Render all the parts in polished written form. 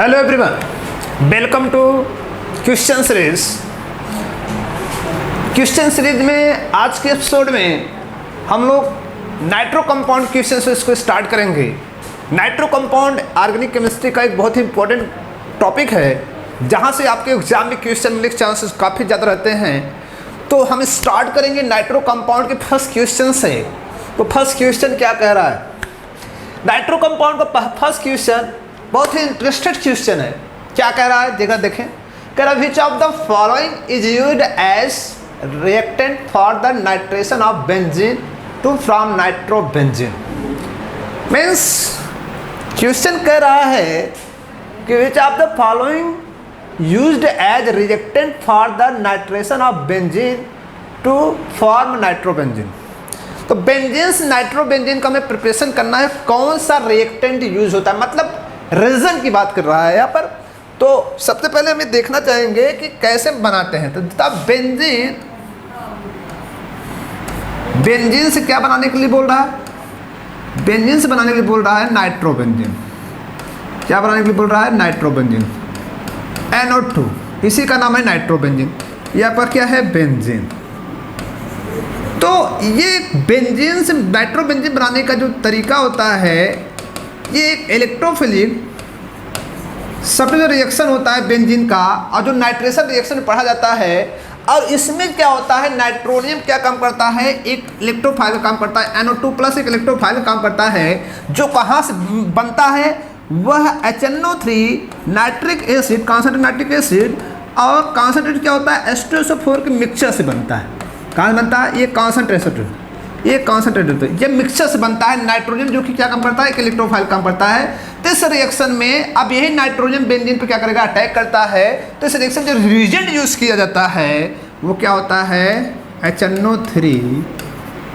Hello everyone, welcome to question series. Question series में आज के एपिसोड में हम लोग नाइट्रो कंपाउंड क्वेश्चन सीरीज को स्टार्ट करेंगे। नाइट्रो कंपाउंड ऑर्गेनिक केमिस्ट्री का एक बहुत ही इंपॉर्टेंट टॉपिक है, जहां से आपके एग्जाम में क्वेश्चन मिलने के चांसेस काफ़ी ज़्यादा रहते हैं। तो हम स्टार्ट करेंगे नाइट्रो कंपाउंड के फर्स्ट क्वेश्चन से। तो फर्स्ट क्वेश्चन क्या कह रहा है? नाइट्रो कंपाउंड का फर्स्ट क्वेश्चन बहुत ही इंटरेस्टेड क्वेश्चन है। क्या कह रहा है जगह देखें। कह रहा which of the following is used as reactant for the nitration of benzene to from nitro benzene. Means question कह रहा है कि which of the following used as reactant for the nitration of benzene to form nitro benzene. तो benzene से nitro benzene का हमें preparation करना है, कौन सा रिएक्टेंट यूज होता है, मतलब रीजन की बात कर रहा है यहाँ पर। तो सबसे पहले हमें देखना चाहेंगे कि कैसे बनाते हैं। तो तब बेंजीन से क्या बनाने के लिए बोल रहा है? बेंजीन से बनाने के लिए बोल रहा है नाइट्रो बेंजीन। क्या बनाने के लिए बोल रहा है? Nitro benzene. NO2 इसी का नाम है नाइट्रो बेंजीन। यहाँ पर क्या है? बेंजीन। तो ये बेंजीन से नाइट्रो बेंजीन बनाने का जो तरीका होता है, ये एक इलेक्ट्रोफिलिक सब्स्टिट्यूशन रिएक्शन होता है बेंजीन का, और जो नाइट्रेशन रिएक्शन पढ़ा जाता है। और इसमें क्या होता है, नाइट्रोनियम क्या काम करता है? एक इलेक्ट्रोफाइल काम करता है। NO2 प्लस एक इलेक्ट्रोफाइल काम करता है, जो कहाँ से बनता है? वह HNO3 nitric acid, concentrate nitric acid, और कॉन्सेंट्रेट क्या होता है? H2SO4 के मिक्सचर से बनता है। कहाँ से बनता है? ये कॉन्सेंट्रेट, ये कॉन्सेंट्रेट होता है, ये मिक्सचर से बनता है। नाइट्रोजन जो कि क्या काम करता है? एक इलेक्ट्रोफाइल काम करता है। तो इस रिएक्शन में अब यही नाइट्रोजन बेंजीन पर क्या करेगा? अटैक करता है। तो इस रिएक्शन जो रिएजेंट यूज किया जाता है वो क्या होता है? HNO3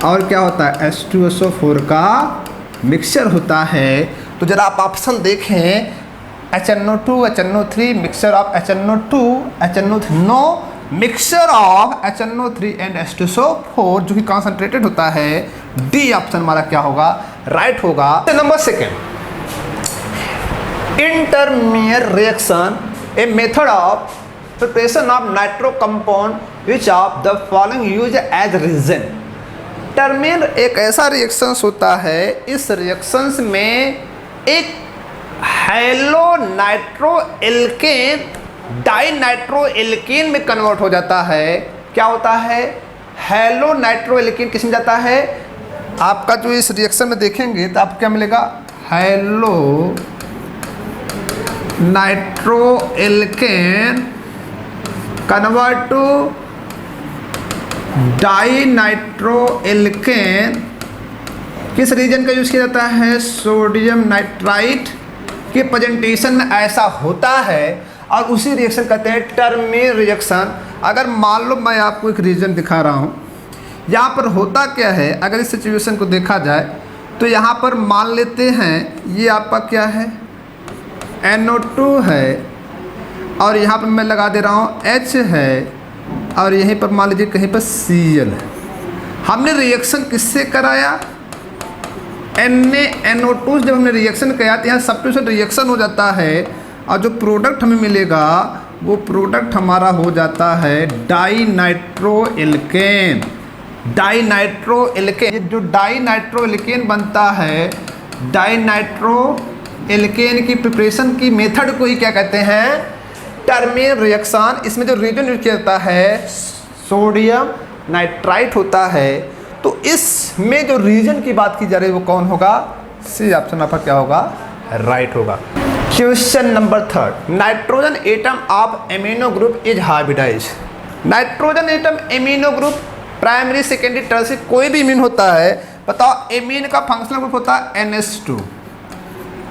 और क्या होता है? H2SO4 का मिक्सचर होता है। तो जरा आप ऑप्शन देखें, HNO2 HNO3 mixture of HNO2 HNO3, no mixture of HNO3 and H2SO4 जो कि कॉन्सेंट्रेटेड होता है। डी ऑप्शन हमारा क्या होगा? राइट होगा। Number second, intermediate reaction a method of preparation of nitro compound which of the following use as reagent. Intermediate एक ऐसा रिएक्शन होता है, इस रिएक्शंस में एक halo nitro alkane di nitro alkane में कन्वर्ट हो जाता है। क्या होता है? हेलो नाइट्रो एल्केन किस में जाता है? आपका जो इस रिएक्शन में देखेंगे तो आपको क्या मिलेगा? Halo nitro alkane convert to di nitro alkane. किस रीजन का यूज किया जाता है? सोडियम नाइट्राइट के प्रेजेंटेशन में ऐसा होता है, और उसी रिएक्शन कहते हैं टर्मीडिएट रिएक्शन। अगर मान लो मैं आपको एक रीजन दिखा रहा हूँ, यहाँ पर होता क्या है, अगर इस सिचुएशन को देखा जाए तो यहाँ पर मान लेते हैं ये आपका क्या है? NO2 है, और यहाँ पर मैं लगा दे रहा हूँ H है, और यहीं पर मान लीजिए कहीं पर Cl है। हमने रिएक्शन किससे कराया? NaNO2 जब हमने रिएक्शन किया तो यहाँ सब्स्टिट्यूशन रिएक्शन हो जाता है, और जो प्रोडक्ट हमें मिलेगा वो प्रोडक्ट हमारा हो जाता है di nitro alkane. Di nitro alkane, जो डाई नाइट्रो एल्केन बनता है, डाई नाइट्रो एल्केन की प्रिपरेशन की मेथड को ही क्या कहते हैं? Intermediate reaction. इसमें जो रीजन यूज किया जाता है सोडियम नाइट्राइट होता है। तो इसमें जो रीजन की बात की जा रही है वो कौन होगा? सी ऑप्शन आपका क्या होगा? राइट होगा। Question number third, nitrogen atom of amino group is hybridise. Nitrogen atom amino group primary secondary tertiary कोई भी एमीन होता है। बताओ, एमीन का फंक्शनल ग्रुप होता है NH2।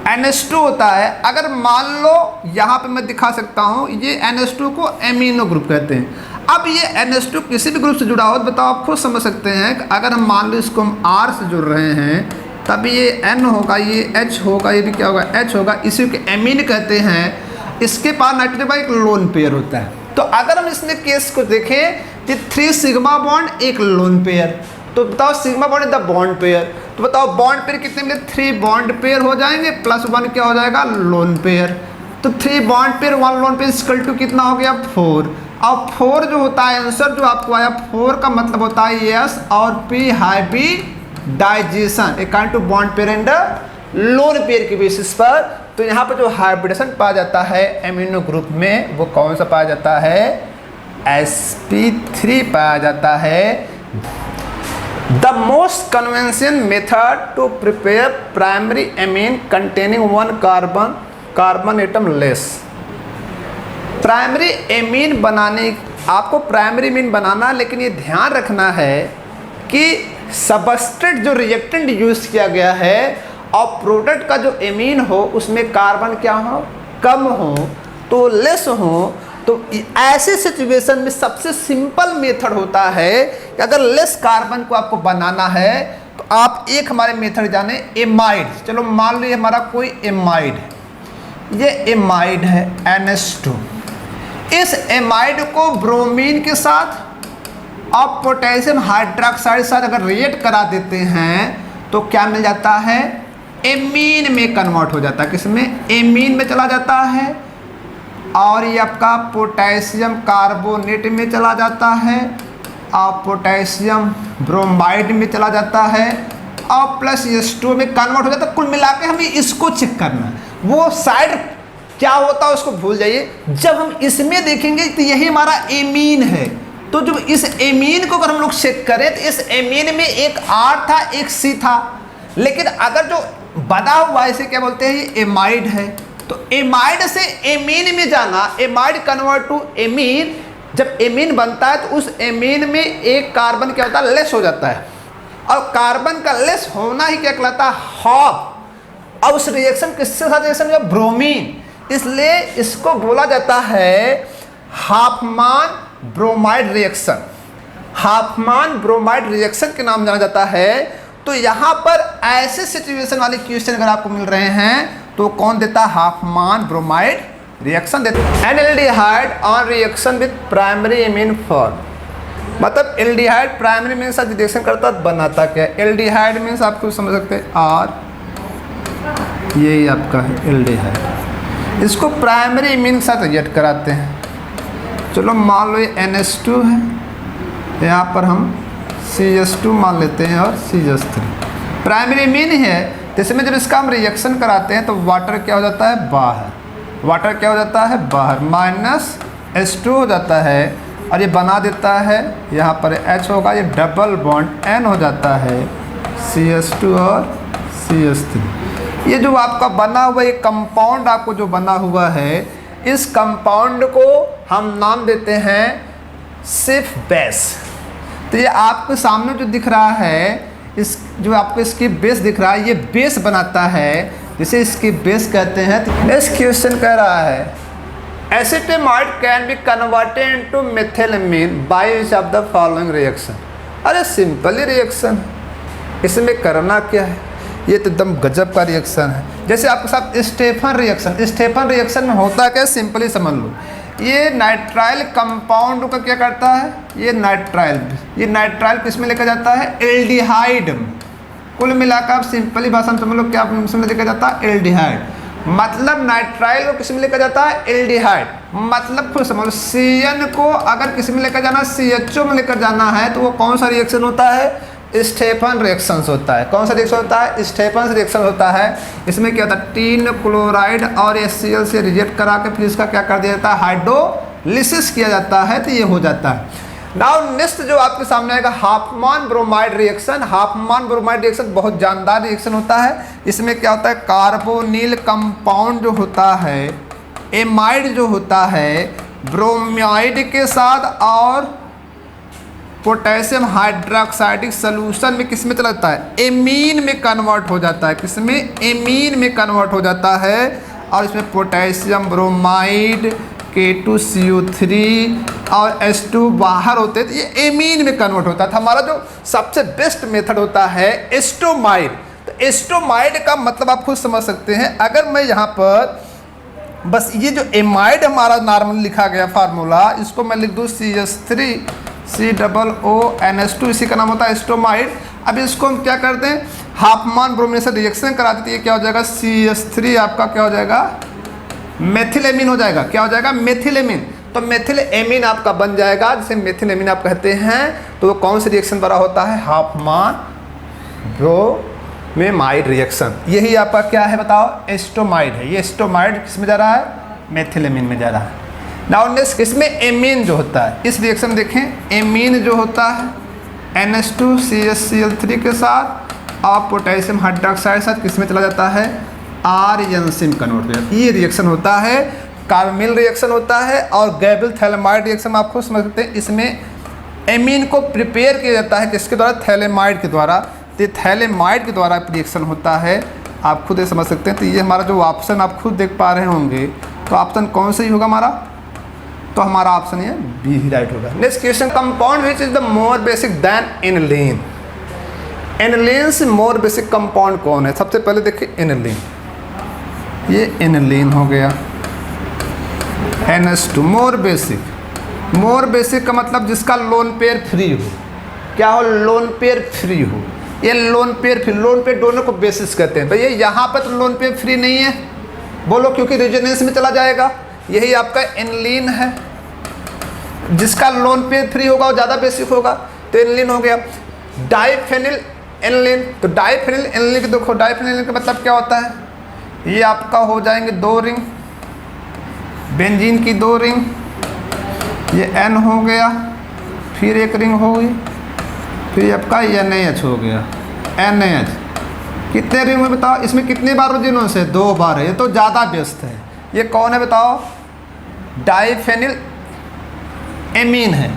NH2 होता है। अगर मान लो यहाँ पे मैं दिखा सकता हूँ, ये NH2 को एमिनो ग्रुप कहते हैं। अब ये NH2 किसी भी ग्रुप से जुड़ा हो तो बताओ, आप खुद समझ सकते हैं कि अगर हम मान लो इसको हम R से जुड़ रहे हैं, तब ये N होगा, ये H होगा, ये भी क्या होगा? H होगा। इसी को एमीन कहते हैं। इसके पास नाइट्रोजन का एक लोन पेयर होता है। तो अगर हम इसमें केस को देखें कि 3 सिग्मा बॉन्ड एक लोन पेयर, तो बताओ sigma bond is the bond pair. तो बताओ बॉन्ड पेयर कितने मिले? 3 बॉन्ड पेयर हो जाएंगे, +1 क्या हो जाएगा? Lone pair. तो तो 3 bond pair 1 lone pair equal to कितना हो गया 4। अब 4 जो होता है आंसर जो आपको आया 4 का मतलब होता है यस और P hybridisation according to bond pair and lone pair के बेसिस पर। तो यहाँ पर जो हाइब्रिडेशन पाया जाता है एमिनो ग्रुप में वो कौन सा पाया जाता है sp3 पाया जाता है। The most convention method to prepare primary amine containing 1 carbon atom less. Primary amine बनाने आपको प्राइमरी एमीन बनाना, लेकिन ये ध्यान रखना है कि सबस्ट्रेट जो रिएक्टेंट यूज किया गया है और प्रोडक्ट का जो एमीन हो उसमें कार्बन क्या हो कम हो तो लेस हो। तो ऐसे सिचुएशन में सबसे सिंपल मेथड होता है कि अगर लेस कार्बन को आपको बनाना है तो आप एक हमारे मेथड जाने एमाइड। चलो मान लीजिए हमारा कोई एमाइड है, ये एमाइड है NH2। इस एमाइड को ब्रोमीन के साथ और पोटेशियम हाइड्रोक्साइड के साथ अगर रिएक्ट करा देते हैं तो क्या मिल जाता है एमीन में कन्वर्ट हो जाता है। किसमें एमीन में चला जाता है और ये आपका पोटेशियम कार्बोनेट में चला जाता है और पोटेशियम ब्रोमाइड में चला जाता है और प्लस H2 में कन्वर्ट हो जाता है। कुल मिला के हमें इसको चेक करना है, वो साइड क्या होता है उसको भूल जाइए। जब हम इसमें देखेंगे तो यही हमारा एमीन है, तो जब इस एमीन को अगर हम लोग चेक करें तो इस एमीन में एक R था एक C था, लेकिन अगर जो बना हुआ है इसे क्या बोलते हैं ये एमाइड है। तो एमाइड से एमीन में जाना, एमाइड कन्वर्ट टू एमीन, जब एमीन बनता है तो उस एमीन में एक कार्बन क्या होता है लेस हो जाता है और कार्बन का लेस होना ही क्या कहलाता है हाफ। और उस रिएक्शन किसके साथ रिएक्शन है ब्रोमीन, इसलिए इसको बोला जाता है हाफमान ब्रोमाइड रिएक्शन। हाफमान ब्रोमाइड रिएक्शन के नाम जाना जाता है। तो यहाँ पर ऐसे सिचुएशन वाले क्वेश्चन अगर आपको मिल रहे हैं तो कौन देता है हाफमान ब्रोमाइड रिएक्शन देता है। Aldehyde on reaction with primary amine form, मतलब एल्डिहाइड प्राइमरी एमीन साथ रिएक्शन करता है बनाता क्या है। एल्डिहाइड मीन्स आपको समझ सकते हैं R, यही आपका है एल्डिहाइड। इसको प्राइमरी एमीन के साथ रिएक्ट कराते हैं। चलो मान लो ये NH2 है, यहाँ पर हम CH2 मान लेते हैं और CH3 प्राइमरी एमीन है। तो इसमें जब इसका हम रिएक्शन कराते हैं तो वाटर क्या हो जाता है बाहर, वाटर क्या हो जाता है बाहर, -H2 हो जाता है और ये बना देता है यहाँ पर H होगा, ये डबल बॉन्ड N हो जाता है CH2 और CH3। ये जो आपका बना हुआ ये कंपाउंड आपको जो बना हुआ है इस कंपाउंड को हम नाम देते हैं सिर्फ बेस। तो ये आपके सामने जो दिख रहा है इस जो आपको इसकी बेस दिख रहा है ये बेस बनाता है, जिसे इसकी बेस कहते हैं। तो नेक्स्ट क्वेश्चन कह रहा है acetamide can be converted into methylamine by use of the following reaction. अरे सिंपल ही रिएक्शन, इसमें करना क्या है, ये तो एकदम गजब का रिएक्शन है। जैसे आपके साथ स्टेफन रिएक्शन, स्टेफन रिएक्शन में होता क्या सिंपली समझ लो। ये नाइट्राइल कंपाउंड का क्या करता है, ये नाइट्राइल किस में लेकर जाता है एल्डिहाइड। कुल मिलाकर आप सिंपली भाषा में समझ लो क्या इसमें लेकर जाता है एल्डिहाइड। मतलब नाइट्राइल को किस में लेकर जाता है एल्डिहाइड। मतलब खुद समझ लो CN को अगर किस में लेकर जाना CHO में लेकर जाना है तो वो कौन सा रिएक्शन होता है स्टेफन रिएक्शन होता है। कौन सा रिएक्शन होता है स्टेफन रिएक्शन होता है। इसमें क्या होता है टीन क्लोराइड और HCl से रिएक्ट करा के फिर इसका क्या कर दिया जाता है हाइड्रोलिसिस किया जाता है, तो ये हो जाता है। नाउ नेक्स्ट जो आपके सामने आएगा हाफमान ब्रोमाइड रिएक्शन। हाफमान ब्रोमाइड रिएक्शन बहुत जानदार रिएक्शन होता है। इसमें क्या होता है कार्बोनिल कंपाउंड जो होता है एमाइड जो होता है ब्रोमाइड के साथ और पोटेशियम हाइड्रोक्साइडिक सोल्यूशन में किस में चला जाता है एमीन में कन्वर्ट हो जाता है। किसमें एमीन में कन्वर्ट हो जाता है और इसमें पोटेशियम ब्रोमाइड K2CO3 और H2 बाहर होते हैं तो ये एमीन में कन्वर्ट होता है। तो हमारा जो सबसे बेस्ट मेथड होता है एस्टोमाइड। तो एस्टोमाइड का मतलब आप खुद समझ सकते हैं। अगर मैं यहाँ पर बस ये जो एमाइड हमारा नॉर्मल लिखा गया फार्मूला इसको मैं लिख दूँ CH3 COONH2, इसी का नाम होता है एस्टोमाइड। अब इसको हम क्या करते हैं हाफमान ब्रोमीन से रिएक्शन करा देते हैं, क्या हो जाएगा CH3 आपका क्या हो जाएगा मेथिलेमीन हो जाएगा। क्या हो जाएगा? मेथिलेमीन। तो मेथिलेमीन आपका बन जाएगा, जिसे मेथिलेमीन आप कहते हैं। तो वो कौन से रिएक्शन द्वारा होता है? हाफमान ब्रोमेमाइड रिएक्शन। यही आपका क्या है बताओ? एस्टोमाइड है। ये एस्टोमाइड किस में जा रहा है? मेथिलेमीन में जा रहा है। नाउ नेक्स्ट, इसमें एमीन जो होता है, इस रिएक्शन देखें, एमीन जो होता है NH2CHCl3 के साथ और पोटेशियम हाइड्रोक्साइड साथ किस में चला जाता है? आर्यन कन्वर्ट हो जाता है। ये रिएक्शन होता है, कार्बामिल रिएक्शन होता है। और गैब्रियल थैलेमाइड रिएक्शन आप खुद समझ सकते हैं। इसमें एमीन को प्रिपेयर किया जाता है किसके द्वारा? थैलेमाइड के द्वारा। तो थैलेमाइड के द्वारा रिएक्शन होता है, आप खुद ये समझ सकते हैं। तो ये हमारा जो ऑप्शन आप खुद देख पा रहे होंगे, तो ऑप्शन कौन सा ही होगा हमारा? तो हमारा ऑप्शन ये बी ही राइट होगा। Next question, compound which is the more basic than aniline. Aniline से मोर बेसिक कंपाउंड कौन है? सबसे पहले देखिए एनिलीन, ये एनिलीन हो गया। NH2 मोर बेसिक। मोर बेसिक का मतलब जिसका लोन पेयर फ्री हो। क्या हो? लोन पेयर फ्री हो। ये lone pair free, lone pair दोनों को बेसिस कहते हैं। भैया यहाँ पर तो लोन पेयर फ्री नहीं है, बोलो, क्योंकि रेजोनेंस में चला जाएगा। यही आपका एनिलीन है, जिसका लोन पेयर फ्री होगा वो ज़्यादा बेसिक होगा, तो एनिलीन हो गया। डाइफेनिल एनिलीन, तो डाइफेनिल एनिलीन के देखो, डाइफेनिल एनिलीन का मतलब क्या होता है? ये आपका हो जाएंगे 2 रिंग, बेंजीन की 2 रिंग, ये N हो गया, फिर 1 रिंग हो गई, फिर आपका NaH हो गया, NaH। कितने रिंग में बताओ? इसमें कितने बार रेजोनेंस है? 2 बार है। ये तो ज़्यादा व्यस्त है। ये कौन है बताओ? डाइफेनिल एमीन है।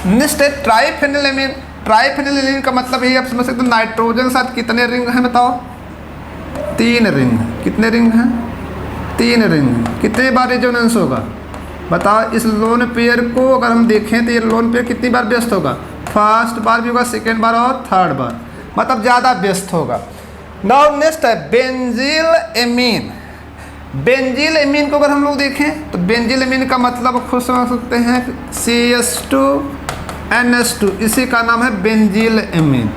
नेक्स्ट है ट्राइफेनिल एमीन। ट्राइफेनिल एमीन का मतलब यही आप समझ सकते हो, नाइट्रोजन के साथ कितने रिंग हैं बताओ? 3 रिंग। कितने रिंग हैं? 3 रिंग। कितने बार रेजोनेंस होगा बताओ? इस लोन पेयर को अगर हम देखें तो ये लोन पेयर कितनी बार व्यस्त होगा? फर्स्ट बार भी होगा, सेकेंड बार और थर्ड बार, मतलब ज़्यादा व्यस्त होगा। नाउ नेक्स्ट है बेंजील एमीन। बेंजील एमीन को अगर हम लोग देखें तो बेंजील एमीन का मतलब खुद समझ सकते हैं, CH2NH2, इसी का नाम है बेंजील एमीन।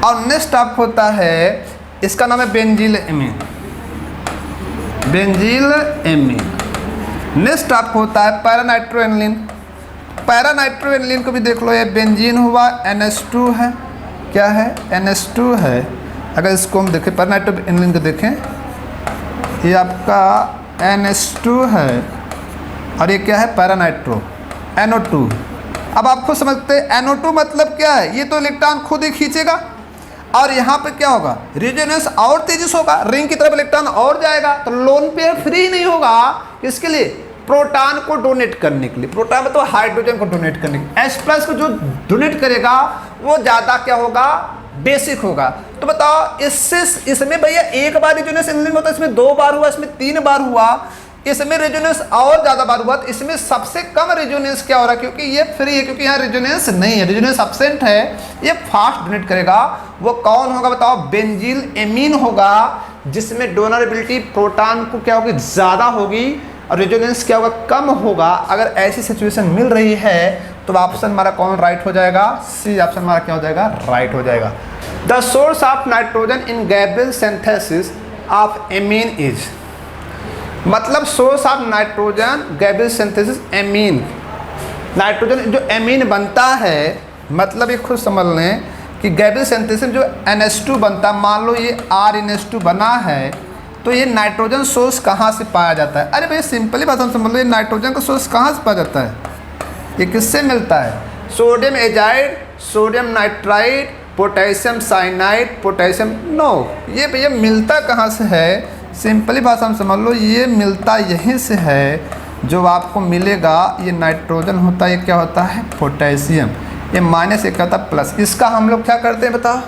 और नेक्स्ट आप होता है, इसका नाम है बेंजील एमीन, बेंजील एमीन। नेक्स्ट आप होता है पैरानाइट्रोएनिलीन। पैरानाइट्रोएनिलीन को भी देख लो, ये बेंजीन हुआ, NH2 है, क्या है? NH2 है। अगर इसको हम देखें, पैरानाइट्रोएनिलीन को देखें, ये आपका NH2 है और ये क्या है? Paranitro, NO2। अब आपको समझते हैं NO2 मतलब क्या है? ये तो इलेक्ट्रॉन खुद ही खींचेगा और यहाँ पे क्या होगा? रेजोनेंस और तेजी से होगा, रिंग की तरफ इलेक्ट्रॉन और जाएगा, तो लोन पेयर फ्री नहीं होगा। इसके लिए प्रोटॉन को डोनेट करने के लिए, प्रोटॉन मतलब हाइड्रोजन को डोनेट करने के लिए, H+ को जो डोनेट करेगा वो ज़्यादा क्या होगा? बेसिक होगा। तो बताओ इसमें भैया 1 बार रेजोनेंस एनिलीन होता है, इसमें 2 बार हुआ, इसमें 3 बार हुआ, इसमें रेजोनेंस और ज़्यादा बार हुआ। तो इसमें सबसे कम रेजोनेंस क्या हो रहा है? क्योंकि ये फ्री है, क्योंकि यहाँ रेजोनेंस नहीं है, रेजोनेंस एब्सेंट है, ये फास्ट डोनेट करेगा। वो कौन होगा बताओ? बेंजील एमीन होगा, जिसमें डोनरेबिलिटी प्रोटॉन को क्या होगी? ज़्यादा होगी और रेजोनेंस क्या होगा? कम होगा। अगर ऐसी सिचुएशन मिल रही है तो ऑप्शन हमारा कौन राइट हो जाएगा? सी ऑप्शन हमारा क्या हो जाएगा? राइट हो जाएगा। The source of nitrogen in Gabriel synthesis of amine is, मतलब source of nitrogen Gabriel synthesis amine, nitrogen जो एमीन बनता है, मतलब ये खुद समझ लें कि गैब्रियल सिंथेसिस जो NH2 बनता है, मान लो ये RNH2 बना है, तो ये नाइट्रोजन सोर्स कहाँ से पाया जाता है? अरे भैया सिंपली बात हम समझ लो, ये नाइट्रोजन का सोर्स कहाँ से पाया जाता है? ये किससे मिलता है? Sodium azide, sodium nitride, potassium cyanide, potassium, no, ये भैया मिलता कहाँ से है? सिंपली भाषा में समझ लो, ये मिलता यहीं से है। जो आपको मिलेगा ये नाइट्रोजन होता है, ये क्या होता है? पोटेशियम। ये माइनस एक होता है प्लस। इसका हम लोग क्या करते हैं बताओ?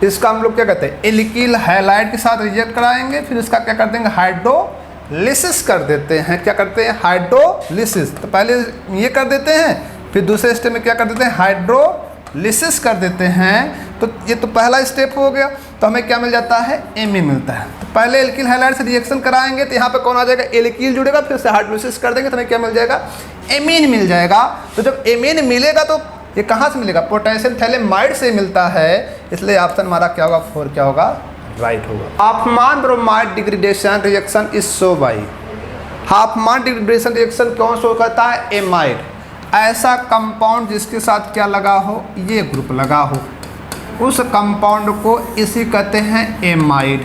इसका हम लोग क्या कहते हैं? एल्किल हैलाइड के साथ रिएक्ट कराएंगे, फिर इसका क्या कर देंगे? हाइड्रोलिसिस कर देते हैं। क्या करते हैं? हाइड्रोलिसिस। तो पहले ये कर देते हैं, फिर दूसरे स्टेप में क्या कर देते हैं? हाइड्रोलिसिस कर देते हैं। तो ये तो पहला स्टेप हो गया। तो हमें क्या मिल जाता है? एमीन मिलता है। तो पहले एल्किल हैलाइड से रिएक्शन कराएंगे तो यहाँ पे कौन आ जाएगा? एल्किल जुड़ेगा, फिर से हाइड्रोलिसिस कर देंगे तो हमें क्या मिल जाएगा? एमीन मिल जाएगा। तो जब एमीन मिलेगा तो ये कहाँ से मिलेगा? पोटेशियम थैलेमाइड से मिलता है। इसलिए ऑप्शन हमारा क्या होगा? 4 क्या होगा? राइट होगा। Hofmann bromide degradation reaction is show by, Hofmann degradation reaction कौन सा करता है? एमाइड। ऐसा कंपाउंड जिसके साथ क्या लगा हो? ये ग्रुप लगा हो, उस कंपाउंड को इसी कहते हैं एमाइड।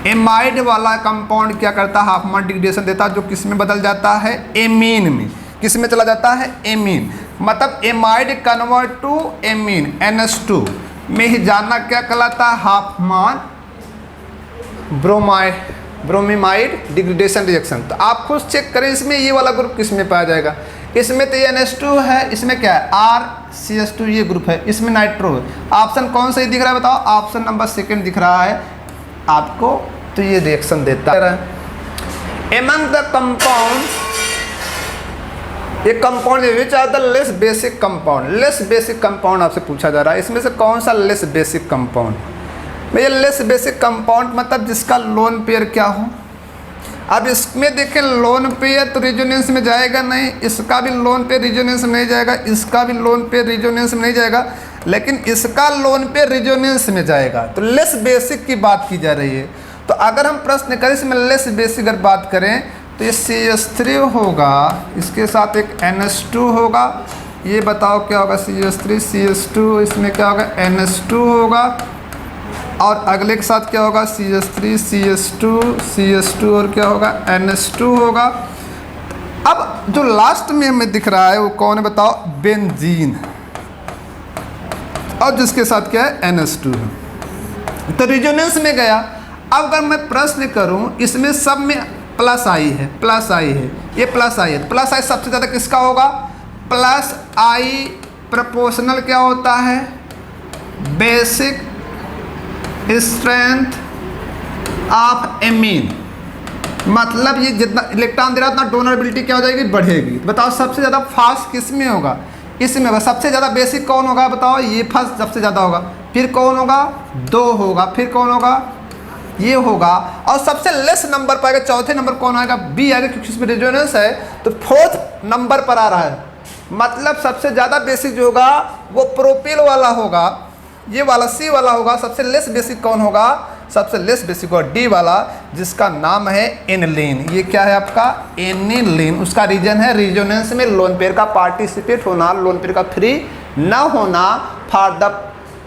एमाइड वाला कंपाउंड क्या करता है? हाफमान डिग्रेडेशन देता है, जो किस में बदल जाता है? एमीन में। किस में चला जाता है? एमीन। मतलब amide convert to amine NH2 में ही जानना क्या कहलाता है? हाफमान ब्रोमीमाइड डिग्रेडेशन रिएक्शन। तो आप खुद चेक करें इसमें ये वाला ग्रुप किस में पाया जाएगा। इसमें तो ये NH2 है, इसमें क्या है? RCH2 ये ग्रुप है, इसमें नाइट्रो है। ऑप्शन कौन सा दिख रहा है बताओ? ऑप्शन नंबर 2 दिख रहा है आपको। तो ये रिएक्शन देता है। एमंग द कंपाउंड, ये compound which are the less basic compound. Less basic compound आपसे पूछा जा रहा है, इसमें से कौन सा लेस बेसिक कंपाउंड? भैया लेस बेसिक कंपाउंड मतलब जिसका लोन पेयर क्या हो। अब इसमें देखें लोन पेयर तो रिजोनेंस में जाएगा नहीं, इसका भी लोन पेयर रिजोनेंस में नहीं जाएगा, इसका भी लोन पेयर रिजोनेंस में नहीं जाएगा, लेकिन इसका लोन पेयर रिजोनेंस में जाएगा। तो लेस बेसिक की बात की जा रही है। तो अगर हम प्रश्न करें इसमें लेस बेसिक अगर बात करें तो ये CH3 होगा, इसके साथ एक NH2 होगा। ये बताओ क्या होगा? CH3 CH2, इसमें क्या होगा? NH2 होगा। और अगले के साथ क्या होगा? CH3 CH2 और क्या होगा? NH2 होगा। अब जो लास्ट में हमें दिख रहा है वो कौन है बताओ? बेंजीन। और जिसके साथ क्या है? NH2 है। तो रिजोनेंस में गया। अब अगर मैं प्रश्न करूं इसमें सब में प्लस आई है, प्लस आई है, ये प्लस आई है। प्लस आई सबसे ज़्यादा किसका होगा? प्लस आई प्रोपोर्शनल क्या होता है? Basic strength of amine. मतलब ये जितना इलेक्ट्रॉन दे रहा है उतना डोनरेबिलिटी क्या हो जाएगी? बढ़ेगी। बताओ सबसे ज़्यादा फास्ट किस में होगा? इसमें होगा। सबसे ज़्यादा बेसिक कौन होगा बताओ? ये फर्स्ट सबसे ज़्यादा होगा। फिर कौन होगा? 2 होगा। फिर कौन होगा? ये होगा। और सबसे लेस नंबर पर आएगा, चौथे नंबर कौन आएगा? बी आएगा, क्योंकि इसमें रेजोनेंस है तो 4th नंबर पर आ रहा है। मतलब सबसे ज़्यादा बेसिक जो होगा वो प्रोपिल वाला होगा, ये वाला सी वाला होगा। सबसे लेस बेसिक कौन होगा? सबसे लेस बेसिक होगा डी वाला, जिसका नाम है एनिलीन। ये क्या है आपका? एनिलीन। उसका रीजन है रिजोनेंस में लोन पेयर का पार्टिसिपेट होना, लोन पेयर का फ्री न होना। फॉर द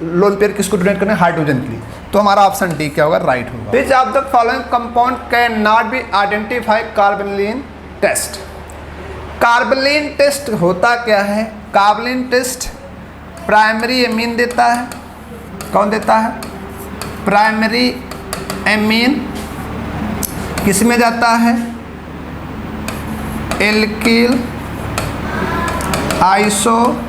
लोन पेयर किसको डोनेट करना है? हाइड्रोजन के लिए। तो हमारा ऑप्शन डी क्या होगा? राइट होगा। Which of the following compound can not be identify carbonyl test. Carbonyl test होता क्या है? कार्बोनिल टेस्ट प्राइमरी एमीन देता है। कौन देता है? Primary amine. किस में जाता है? एल्किल आइसोसाइनाइड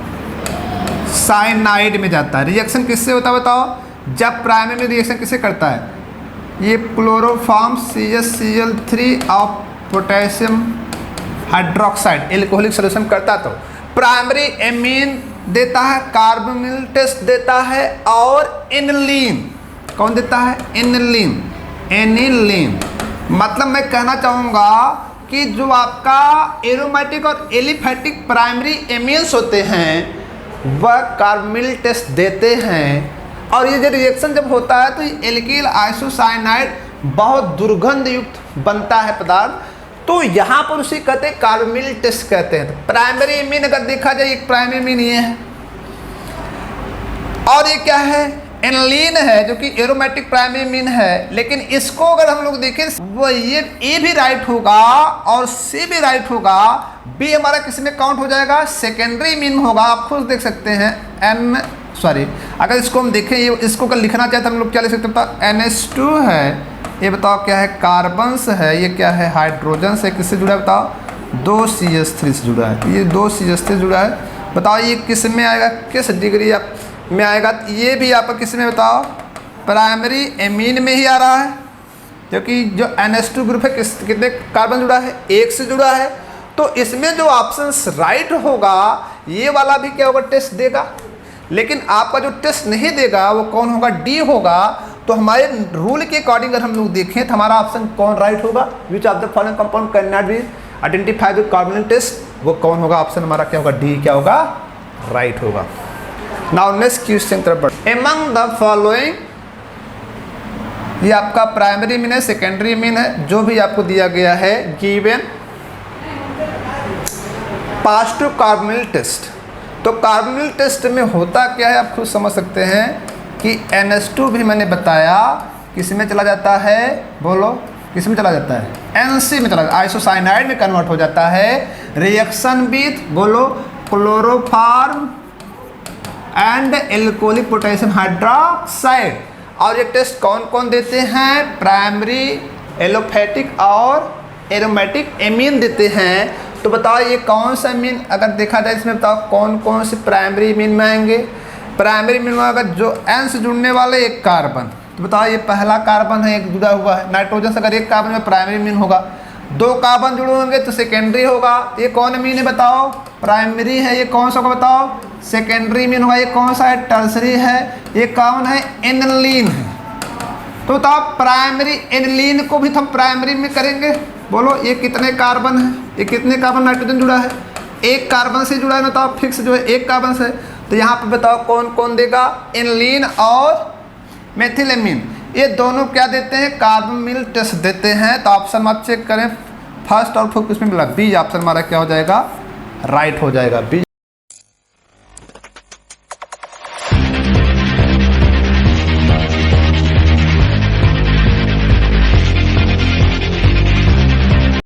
में जाता है। रिएक्शन किससे होता है बताओ? जब प्राइमरी में रिएक्शन किससे करता है? ये chloroform CHCl3 of potassium hydroxide alcoholic solution करता। तो प्राइमरी एमीन देता है, कार्बोनिल टेस्ट देता है, और एनिलीन। कौन देता है? एनिलीन। एनिलीन मतलब मैं कहना चाहूँगा कि जो आपका एरोमेटिक और एलिफैटिक प्राइमरी एमीन्स होते हैं वह कार्बोनिल टेस्ट देते हैं। और ये जो रिएक्शन जब होता है तो ये एल्किल आइसोसाइनाइड बहुत दुर्गंध युक्त बनता है पदार्थ। तो यहाँ पर उसे कहते हैं कार्बोनिल टेस्ट कहते हैं। तो प्राइमरी एमीन अगर देखा जाए एक प्राइमरी एमीन ये है, और ये क्या है? एनिलीन है, जो कि एरोमेटिक प्राइमरी एमीन है। लेकिन इसको अगर हम लोग देखें वो ये ए भी राइट होगा और सी भी राइट होगा। बी हमारा किस में काउंट हो जाएगा? सेकेंडरी एमीन होगा। आप खुद देख सकते हैं अगर इसको हम देखें, ये इसको अगर लिखना चाहे तो हम लोग क्या लिख सकते हैं? NH2 है, ये बताओ क्या है? कार्बन्स है। ये क्या है? हाइड्रोजन से। किससे जुड़ा है बताओ? 2 CH3 से जुड़ा है। ये 2 CH3 जुड़ा है। बताओ ये किस में आएगा? किस डिग्री में आएगा? ये भी आपका किस में बताओ? प्राइमरी एमीन में ही आ रहा है, क्योंकि जो NH2 ग्रुप है कितने कार्बन जुड़ा है? 1 से जुड़ा है। तो इसमें जो ऑप्शन राइट होगा ये वाला भी क्या होगा? टेस्ट देगा। लेकिन आपका जो टेस्ट नहीं देगा वो कौन होगा? डी होगा। तो हमारे रूल के अकॉर्डिंग अगर हम लोग देखें तो हमारा ऑप्शन कौन राइट होगा? Which of the following compound can not be identified with carbonyl test, वो कौन होगा? ऑप्शन हमारा क्या होगा? डी क्या होगा? राइट होगा। नाउ नेक्स्ट क्वेश्चन तरफ बढ़। एमंग द फॉलोइंग, ये आपका प्राइमरी मीन है, सेकेंडरी मीन है, जो भी आपको दिया गया है given pass to carbonyl test. तो कार्बोनिल टेस्ट में होता क्या है आप खुद समझ सकते हैं कि NH2 भी मैंने बताया किस में चला जाता है, बोलो किस में चला जाता है, NC में चला जाता है, आइसोसाइनाइड में कन्वर्ट हो जाता है। रिएक्शन विथ बोलो chloroform and alcoholic potassium hydroxide. और ये टेस्ट कौन कौन देते हैं, प्राइमरी एलोफेटिक और एरोमेटिक एमीन देते हैं। तो बताओ ये कौन सा एमीन अगर देखा जाए इसमें, बताओ कौन कौन से प्राइमरी एमीन में आएंगे। प्राइमरी एमीन में अगर जो N से जुड़ने वाले एक कार्बन, तो बताओ ये पहला कार्बन है एक जुड़ा हुआ है, नाइट्रोजन से अगर एक कार्बन में प्राइमरी एमीन होगा, 2 कार्बन जुड़े होंगे तो सेकेंडरी होगा। ये कौन एमीन है बताओ, प्राइमरी है। ये कौन सा होगा बताओ, सेकेंडरी एमीन होगा। ये कौन सा है, टर्सरी है। ये कौन है, एनिलीन है। तो बताओ प्राइमरी एनिलीन को भी हम प्राइमरी में करेंगे, बोलो ये कितने कार्बन है, ये कितने कार्बन नाइट्रोजन जुड़ा है, एक कार्बन से जुड़ा है, बताओ फिक्स जो है एक कार्बन से। तो यहाँ पे बताओ कौन कौन देगा, एनिलीन और मेथिलेमीन, ये दोनों क्या देते हैं, कार्बोनिल टेस्ट देते हैं। तो ऑप्शन आप चेक करें, फर्स्ट और फोर्थ इसमें मिला, बी ऑप्शन हमारा क्या हो जाएगा, राइट हो जाएगा, बी।